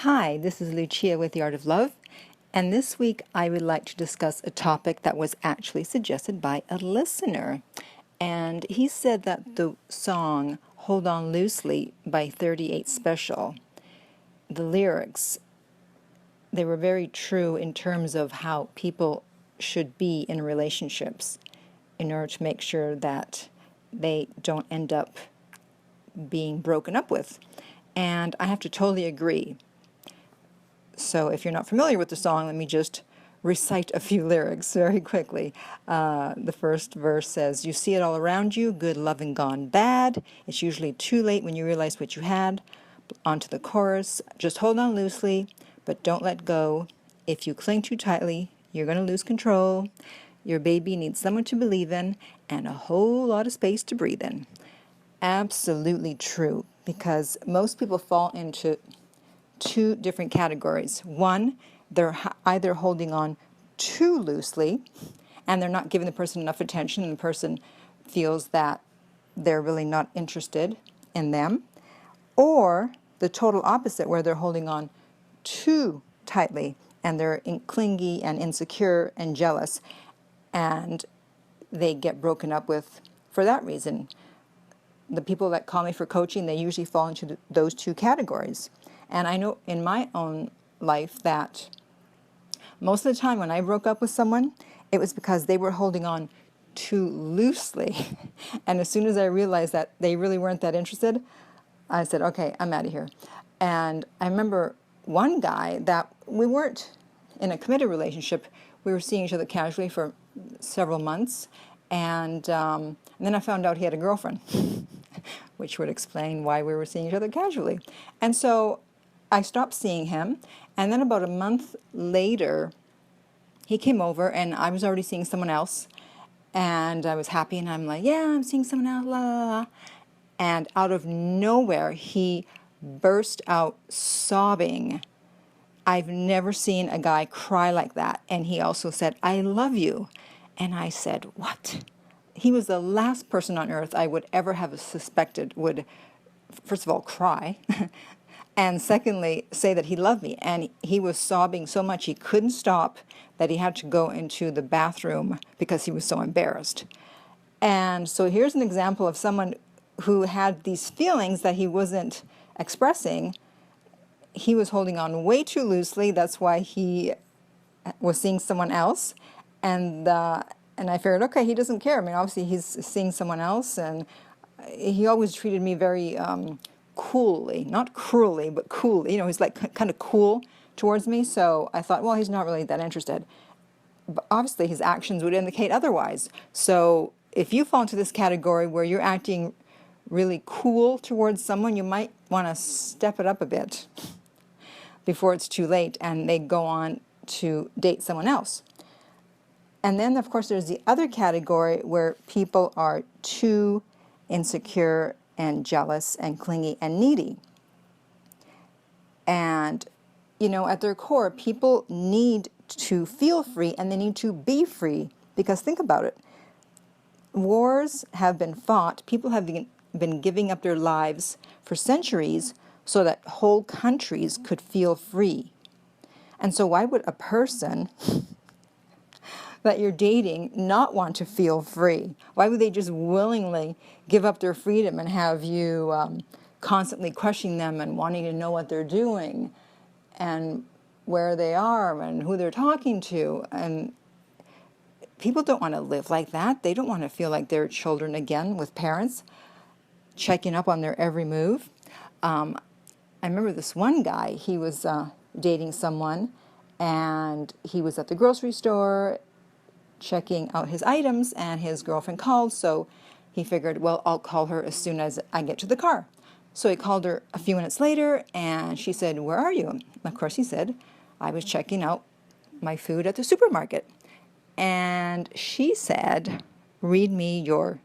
Hi, this is Lucia with The Art of Love, and this week I would like to discuss a topic that was actually suggested by a listener. And he said that the song Hold On Loosely by 38 Special, the lyrics, they were very true in terms of how people should be in relationships in order to make sure that they don't end up being broken up with. And I have to totally agree. So if you're not familiar with the song, let me just recite a few lyrics very quickly. The first verse says, "You see it all around you, good loving gone bad. It's usually too late when you realize what you had." On to the chorus, "Just hold on loosely, but don't let go. If you cling too tightly, you're going to lose control. Your baby needs someone to believe in and a whole lot of space to breathe in." Absolutely true, because most people fall into two different categories. One, they're either holding on too loosely and they're not giving the person enough attention, and the person feels that they're really not interested in them. Or the total opposite, where they're holding on too tightly and they're clingy and insecure and jealous, and they get broken up with for that reason. The people that call me for coaching, they usually fall into those two categories. And I know in my own life that most of the time when I broke up with someone, it was because they were holding on too loosely. And as soon as I realized that they really weren't that interested, I said, okay, I'm out of here. And I remember one guy that we weren't in a committed relationship. We were seeing each other casually for several months. And then I found out he had a girlfriend, which would explain why we were seeing each other casually. And so I stopped seeing him, and then about a month later, he came over, and I was already seeing someone else, and I was happy, and I'm like, yeah, I'm seeing someone else, la, la, la. And out of nowhere, he burst out sobbing. I've never seen a guy cry like that. And he also said, "I love you." And I said, what? He was the last person on earth I would ever have suspected would, first of all, cry, and secondly, say that he loved me. And he was sobbing so much he couldn't stop, that he had to go into the bathroom because he was so embarrassed. And so here's an example of someone who had these feelings that he wasn't expressing. He was holding on way too loosely. That's why he was seeing someone else. And I figured, okay, he doesn't care. I mean, obviously he's seeing someone else, and he always treated me very coolly, not cruelly, but coolly. You know, he's like kind of cool towards me. So I thought, well, he's not really that interested. But obviously his actions would indicate otherwise. So if you fall into this category where you're acting really cool towards someone, you might want to step it up a bit before it's too late and they go on to date someone else. And then, of course, there's the other category where people are too insecure and jealous and clingy and needy. And, you know, at their core, people need to feel free and they need to be free. Because think about it. Wars have been fought. People have been giving up their lives for centuries so that whole countries could feel free. And so why would a person that you're dating not want to feel free? Why would they just willingly give up their freedom and have you constantly questioning them and wanting to know what they're doing and where they are and who they're talking to? And people don't want to live like that. They don't want to feel like they're children again with parents checking up on their every move. I remember this one guy, he was dating someone, and he was at the grocery store checking out his items, and his girlfriend called, so he figured, well, I'll call her as soon as I get to the car. So he called her a few minutes later, and she said, "Where are you?" And of course he said, "I was checking out my food at the supermarket." And she said, "Read me your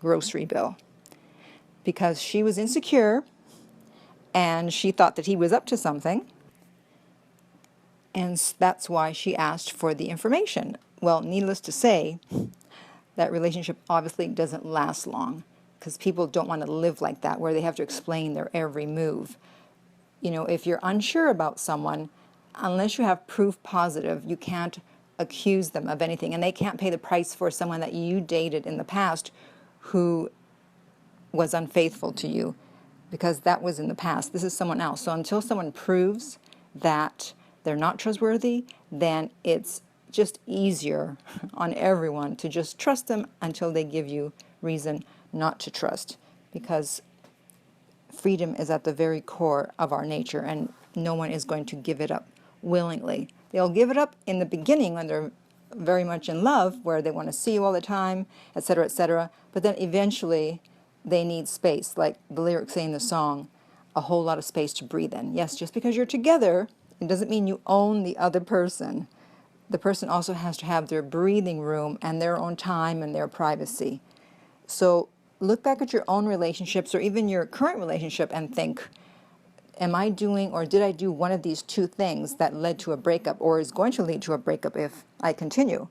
grocery bill." Because she was insecure, and she thought that he was up to something, and that's why she asked for the information. Well, needless to say, that relationship obviously doesn't last long, because people don't want to live like that, where they have to explain their every move. if you're unsure about someone, unless you have proof positive, you can't accuse them of anything. And they can't pay the price for someone that you dated in the past who was unfaithful to you, because that was in the past. This is someone else. So until someone proves that they're not trustworthy, then it's just easier on everyone to just trust them until they give you reason not to trust, because freedom is at the very core of our nature, and no one is going to give it up willingly. They'll give it up in the beginning when they're very much in love, where they want to see you all the time, etc., but then eventually they need space, like the lyrics say in the song, a whole lot of space to breathe in. Yes, just because you're together, it doesn't mean you own the other person. The person also has to have their breathing room and their own time and their privacy. So look back at your own relationships or even your current relationship and think, am I doing or did I do one of these two things that led to a breakup or is going to lead to a breakup if I continue?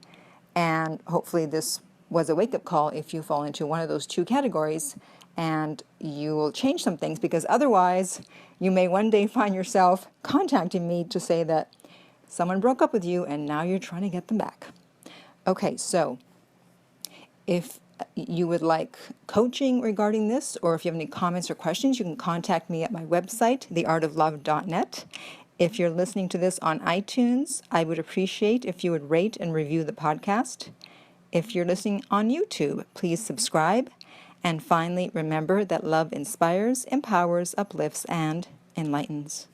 And hopefully this was a wake-up call if you fall into one of those two categories, and you will change some things, because otherwise you may one day find yourself contacting me to say that someone broke up with you and now you're trying to get them back. Okay, so if you would like coaching regarding this, or if you have any comments or questions, you can contact me at my website, theartoflove.net. If you're listening to this on iTunes, I would appreciate if you would rate and review the podcast. If you're listening on YouTube, please subscribe. And finally, remember that love inspires, empowers, uplifts, and enlightens.